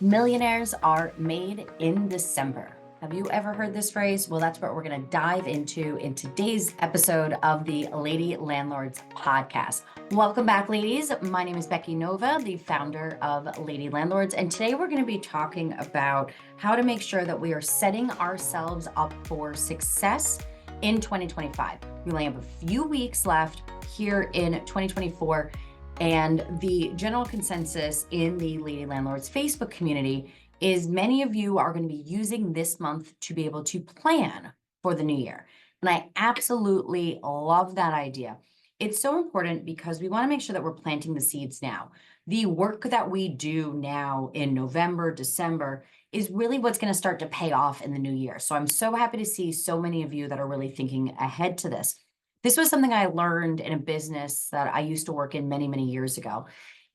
Millionaires are made in December. Have you ever heard this phrase? Well, that's what we're going to dive into in today's episode of the Lady Landlords Podcast. Welcome back, ladies. My name is Becky Nova, the founder of Lady Landlords, and today we're going to be talking about how to make sure that we are setting ourselves up for success in 2025. We only have a few weeks left here in 2024. And the general consensus in the Lady Landlords Facebook community is many of you are going to be using this month to be able to plan for the new year. And I absolutely love that idea. It's so important because we want to make sure that we're planting the seeds now. The work that we do now in November, December is really what's going to start to pay off in the new year. So I'm so happy to see so many of you that are really thinking ahead to this. This was something I learned in a business that I used to work in many, many years ago.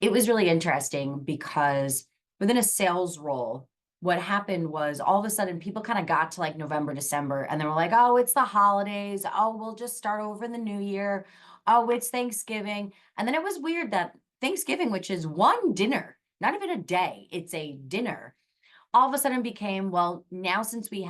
It was really interesting because within a sales role, what happened was all of a sudden people kind of got to like November, December, and they were like, oh, it's the holidays. Oh, we'll just start over in the new year. Oh, it's Thanksgiving. And then it was weird that Thanksgiving, which is one dinner, not even a day, it's a dinner, all of a sudden became, well, now since we're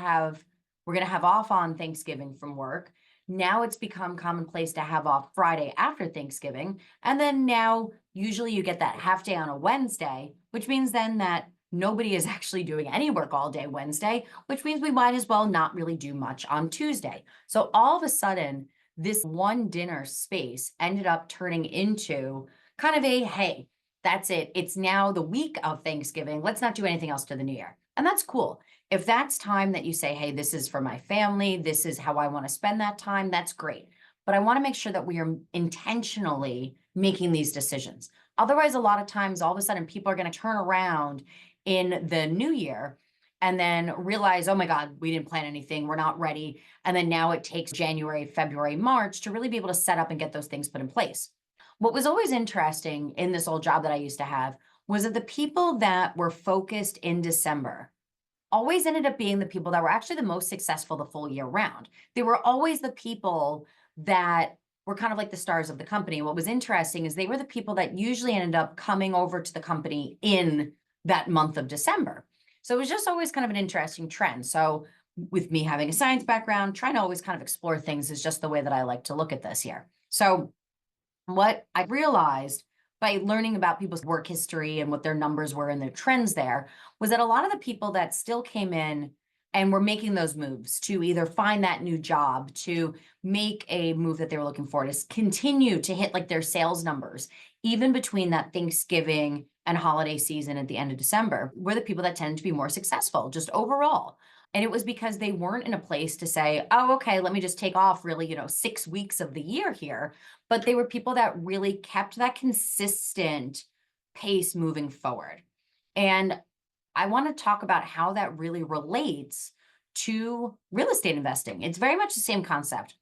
going to have off on Thanksgiving from work. Now it's become commonplace to have off Friday after Thanksgiving. And then now usually you get that half day on a Wednesday, which means then that nobody is actually doing any work all day Wednesday, which means we might as well not really do much on Tuesday. So all of a sudden, this one dinner space ended up turning into kind of a, hey, that's it. It's now the week of Thanksgiving. Let's not do anything else to the new year. And that's cool. If that's time that you say, hey, this is for my family, this is how I want to spend that time, that's great. But I want to make sure that we are intentionally making these decisions. Otherwise, a lot of times, all of a sudden, people are going to turn around in the new year and then realize, oh my God, we didn't plan anything. We're not ready. And then now it takes January, February, March to really be able to set up and get those things put in place. What was always interesting in this old job that I used to have was that the people that were focused in December always ended up being the people that were actually the most successful the full year round. They were always the people that were kind of like the stars of the company. What was interesting is they were the people that usually ended up coming over to the company in that month of December. So it was just always kind of an interesting trend. So with me having a science background, trying to always kind of explore things is just the way that I like to look at this here. So what I realized by learning about people's work history and what their numbers were and their trends there was that a lot of the people that still came in and were making those moves to either find that new job, to make a move that they were looking for, to continue to hit like their sales numbers, even between that Thanksgiving and holiday season at the end of December, were the people that tended to be more successful just overall. And it was because they weren't in a place to say, oh, okay, let me just take off really, 6 weeks of the year here. But they were people that really kept that consistent pace moving forward. And I want to talk about how that really relates to real estate investing. It's very much the same concept.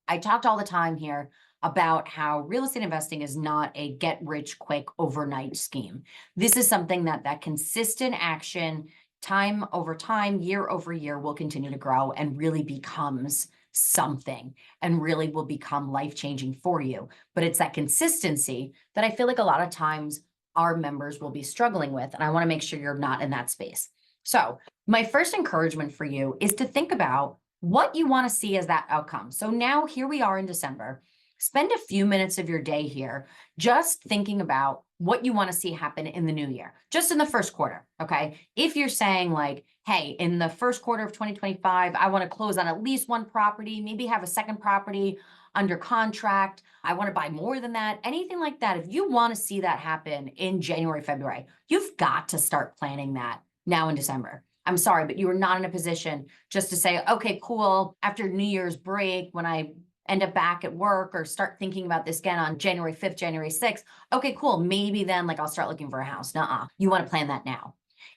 I talked all the time here about how real estate investing is not a get rich quick overnight scheme. This is something that consistent action, time over time, year over year, will continue to grow and really becomes something and really will become life-changing for you. But it's that consistency that I feel like a lot of times our members will be struggling with. And I want to make sure you're not in that space. So my first encouragement for you is to think about what you want to see as that outcome. So now here we are in December. Spend a few minutes of your day here just thinking about what you want to see happen in the new year, just in the first quarter, okay? If you're saying like, hey, in the first quarter of 2025, I want to close on at least one property, maybe have a second property under contract. I want to buy more than that, anything like that. If you want to see that happen in January, February, you've got to start planning that now in December. I'm sorry, but you are not in a position just to say, okay, cool. After New Year's break, when I end up back at work or start thinking about this again on January 5th, January 6th. Okay, cool. Maybe then like I'll start looking for a house. Nuh-uh. You want to plan that now.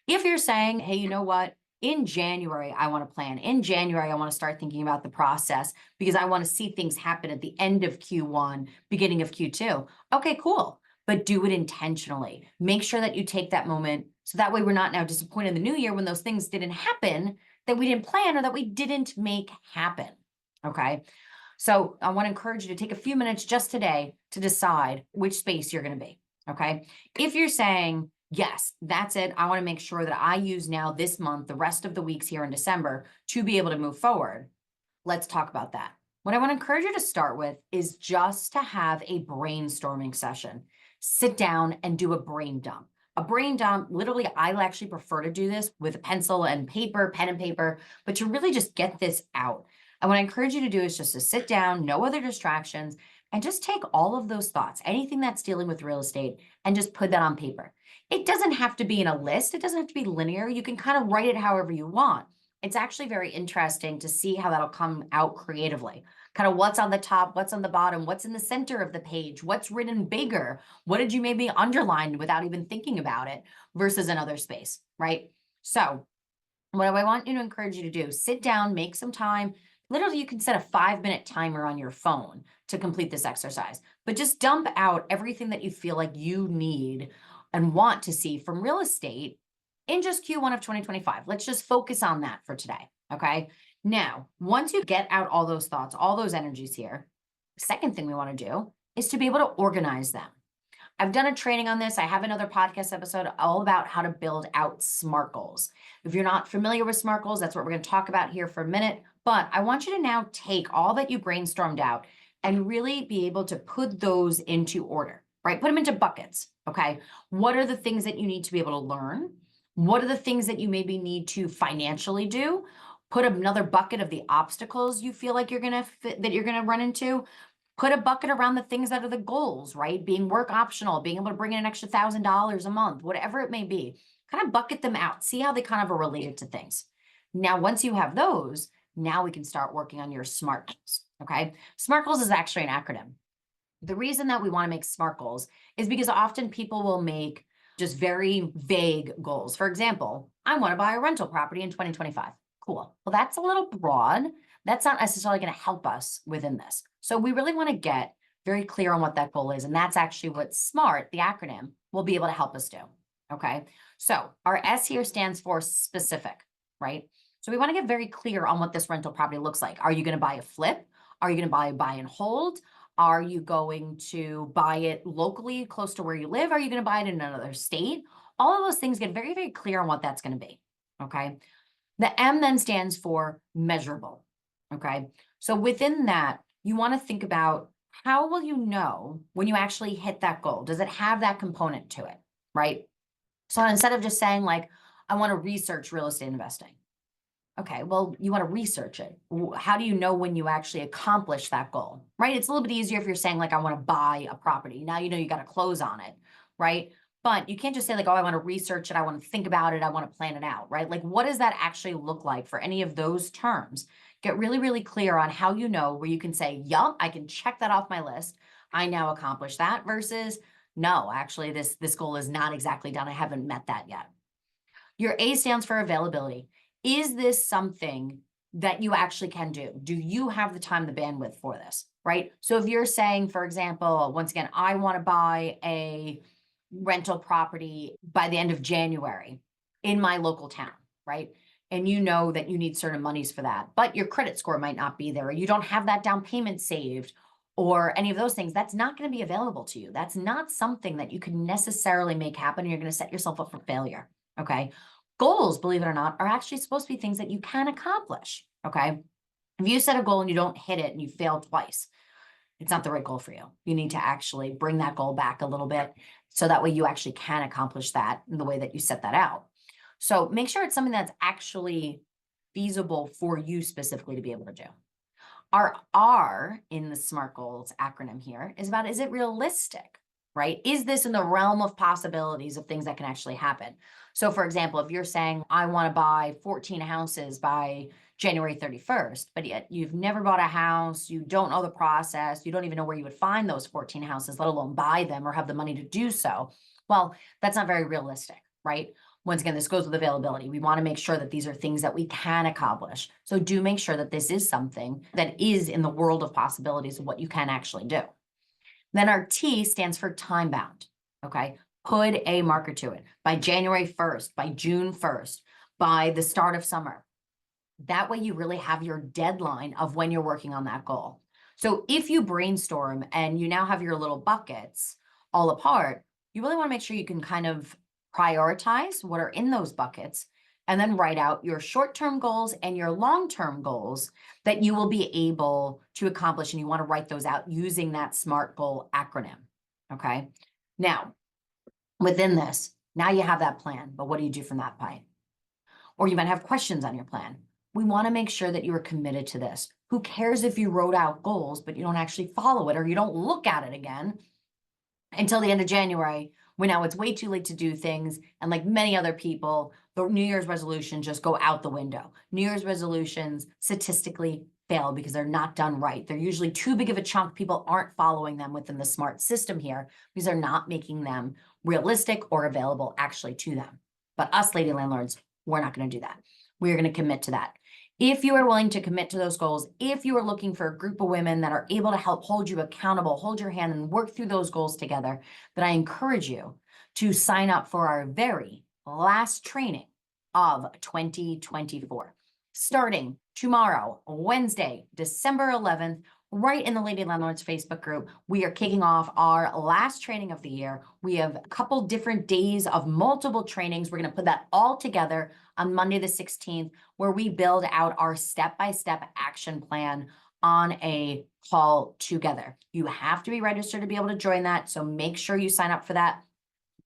If you're saying, hey, you know what? In January, I want to plan. In January, I want to start thinking about the process because I want to see things happen at the end of Q1, beginning of Q2. Okay, cool. But do it intentionally. Make sure that you take that moment so that way we're not now disappointed in the new year when those things didn't happen that we didn't plan or that we didn't make happen. Okay. So I want to encourage you to take a few minutes just today to decide which space you're going to be. Okay. If you're saying, Yes, that's it. I want to make sure that I use now this month, the rest of the weeks here in December to be able to move forward. Let's talk about that. What I want to encourage you to start with is just to have a brainstorming session. Sit down and do a brain dump. A brain dump, literally, I actually prefer to do this with a pencil and paper, pen and paper, but to really just get this out. And what I encourage you to do is just to sit down, no other distractions, and just take all of those thoughts, anything that's dealing with real estate, and just put that on paper. It doesn't have to be in a list. It doesn't have to be linear. You can kind of write it however you want. It's actually very interesting to see how that'll come out creatively. Kind of what's on the top, what's on the bottom, what's in the center of the page, what's written bigger, what did you maybe underline without even thinking about it versus another space, right? So what I want you to encourage you to do, sit down, make some time. Literally, you can set a 5-minute timer on your phone to complete this exercise, but just dump out everything that you feel like you need and want to see from real estate in just Q1 of 2025. Let's just focus on that for today. Okay. Now, once you get out all those thoughts, all those energies here, the second thing we want to do is to be able to organize them. I've done a training on this. I have another podcast episode all about how to build out SMART goals. If you're not familiar with SMART goals, that's what we're going to talk about here for a minute. But I want you to now take all that you brainstormed out and really be able to put those into order, right? Put them into buckets, okay? What are the things that you need to be able to learn? What are the things that you maybe need to financially do? Put another bucket of the obstacles you feel like that you're going to run into. Put a bucket around the things that are the goals, right? Being work optional, being able to bring in an extra $1,000 a month, whatever it may be. Kind of bucket them out. See how they kind of are related to things. Now, once you have those, now we can start working on your SMART goals, okay? SMART goals is actually an acronym. The reason that we want to make SMART goals is because often people will make just very vague goals. For example, I want to buy a rental property in 2025. Cool. Well, that's a little broad. That's not necessarily going to help us within this. So we really want to get very clear on what that goal is. And that's actually what SMART, the acronym, will be able to help us do. Okay. So our S here stands for specific, right? So we want to get very clear on what this rental property looks like. Are you going to buy a flip? Are you going to buy and hold? Are you going to buy it locally close to where you live? Are you going to buy it in another state? All of those things get very, very clear on what that's going to be. Okay. The M then stands for measurable. Okay. So within that, you want to think about how will you know when you actually hit that goal? Does it have that component to it? Right. So instead of just saying like, I want to research real estate investing. Okay, well, you want to research it. How do you know when you actually accomplish that goal, right? It's a little bit easier if you're saying like, I want to buy a property. Now you know you got to close on it, right? But you can't just say like, oh, I want to research it. I want to think about it. I want to plan it out, right? Like, what does that actually look like for any of those terms? Get really, really clear on how you know where you can say, yup, I can check that off my list. I now accomplished that versus no, actually this goal is not exactly done. I haven't met that yet. Your A stands for availability. Is this something that you actually can do? Do you have the time, the bandwidth for this, right? So if you're saying, for example, once again, I want to buy a rental property by the end of January in my local town, right? And you know that you need certain monies for that, but your credit score might not be there, or you don't have that down payment saved, or any of those things, that's not going to be available to you. That's not something that you can necessarily make happen. You're going to set yourself up for failure. Okay. Goals, believe it or not, are actually supposed to be things that you can accomplish. Okay. If you set a goal and you don't hit it and you fail twice, it's not the right goal for you. You need to actually bring that goal back a little bit so that way you actually can accomplish that in the way that you set that out. So make sure it's something that's actually feasible for you specifically to be able to do. Our R in the SMART goals acronym here is about, is it realistic, right? Is this in the realm of possibilities of things that can actually happen? So for example, if you're saying, I want to buy 14 houses by January 31st, but yet you've never bought a house, you don't know the process, you don't even know where you would find those 14 houses, let alone buy them or have the money to do so. Well, that's not very realistic, right? Once again, this goes with availability. We want to make sure that these are things that we can accomplish. So do make sure that this is something that is in the world of possibilities of what you can actually do. Then our T stands for time bound. Okay. Put a marker to it by January 1st, by June 1st, by the start of summer. That way you really have your deadline of when you're working on that goal. So if you brainstorm and you now have your little buckets all apart, you really want to make sure you can kind of prioritize what are in those buckets, and then write out your short-term goals and your long-term goals that you will be able to accomplish. And you want to write those out using that SMART goal acronym. Okay. Now, within this, now you have that plan, but what do you do from that point? Or you might have questions on your plan. We want to make sure that you are committed to this. Who cares if you wrote out goals, but you don't actually follow it, or you don't look at it again until the end of January, when now it's way too late to do things. And like many other people, the New Year's resolutions just go out the window. New Year's resolutions statistically fail because they're not done right. They're usually too big of a chunk. People aren't following them within the SMART system here because they're not making them realistic or available actually to them. But us Lady Landlords, we're not going to do that. We're going to commit to that. If you are willing to commit to those goals, if you are looking for a group of women that are able to help hold you accountable, hold your hand and work through those goals together, then I encourage you to sign up for our very last training of 2024. Starting tomorrow, Wednesday, December 11th, right in the Lady Landlords Facebook group, we are kicking off our last training of the year. We have a couple different days of multiple trainings. We're going to put that all together on Monday the 16th, where we build out our step-by-step action plan on a call together. You have to be registered to be able to join that, so make sure you sign up for that.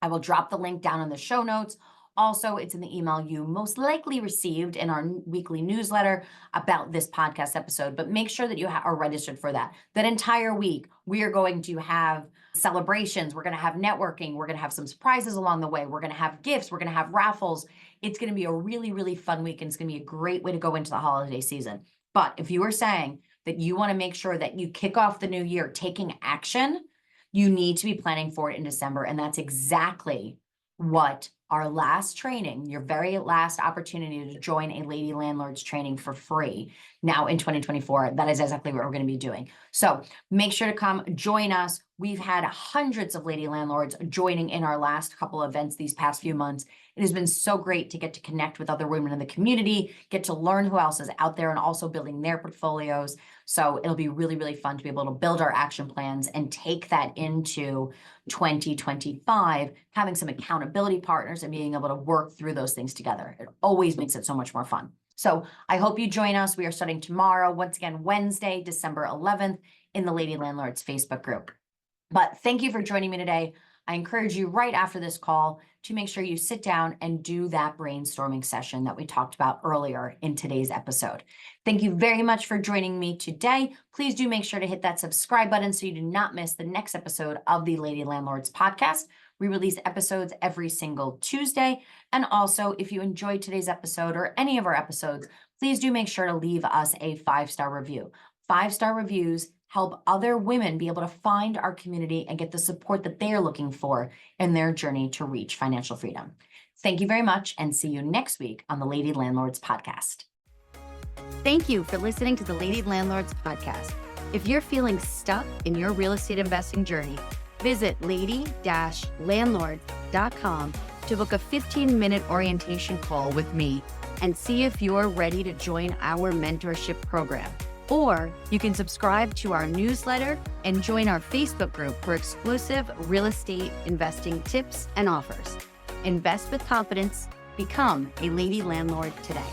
I will drop the link down in the show notes. Also, it's in the email you most likely received in our weekly newsletter about this podcast episode, but make sure that you are registered for that. That entire week, we are going to have celebrations. We're going to have networking. We're going to have some surprises along the way. We're going to have gifts. We're going to have raffles. It's going to be a really, really fun week, and it's going to be a great way to go into the holiday season. But if you are saying that you want to make sure that you kick off the new year taking action, you need to be planning for it in December. And that's exactly what our last training, your very last opportunity to join a Lady Landlords training for free now in 2024. That is exactly what we're going to be doing. So make sure to come join us. We've had hundreds of Lady Landlords joining in our last couple of events these past few months. It has been so great to get to connect with other women in the community, get to learn who else is out there and also building their portfolios. So it'll be really, really fun to be able to build our action plans and take that into 2025, having some accountability partners and being able to work through those things together. It always makes it so much more fun. So I hope you join us. We are starting tomorrow, once again, Wednesday, December 11th in the Lady Landlords Facebook group. But thank you for joining me today. I encourage you right after this call to make sure you sit down and do that brainstorming session that we talked about earlier in today's episode. Thank you very much for joining me today. Please do make sure to hit that subscribe button so you do not miss the next episode of the Lady Landlords Podcast. We release episodes every single Tuesday. And also, if you enjoyed today's episode or any of our episodes, please do make sure to leave us a 5-star review. 5-star reviews help other women be able to find our community and get the support that they are looking for in their journey to reach financial freedom. Thank you very much, and see you next week on the Lady Landlords Podcast. Thank you for listening to the Lady Landlords Podcast. If you're feeling stuck in your real estate investing journey, visit lady-landlord.com to book a 15-minute orientation call with me and see if you're ready to join our mentorship program. Or you can subscribe to our newsletter and join our Facebook group for exclusive real estate investing tips and offers. Invest with confidence. Become a Lady Landlord today.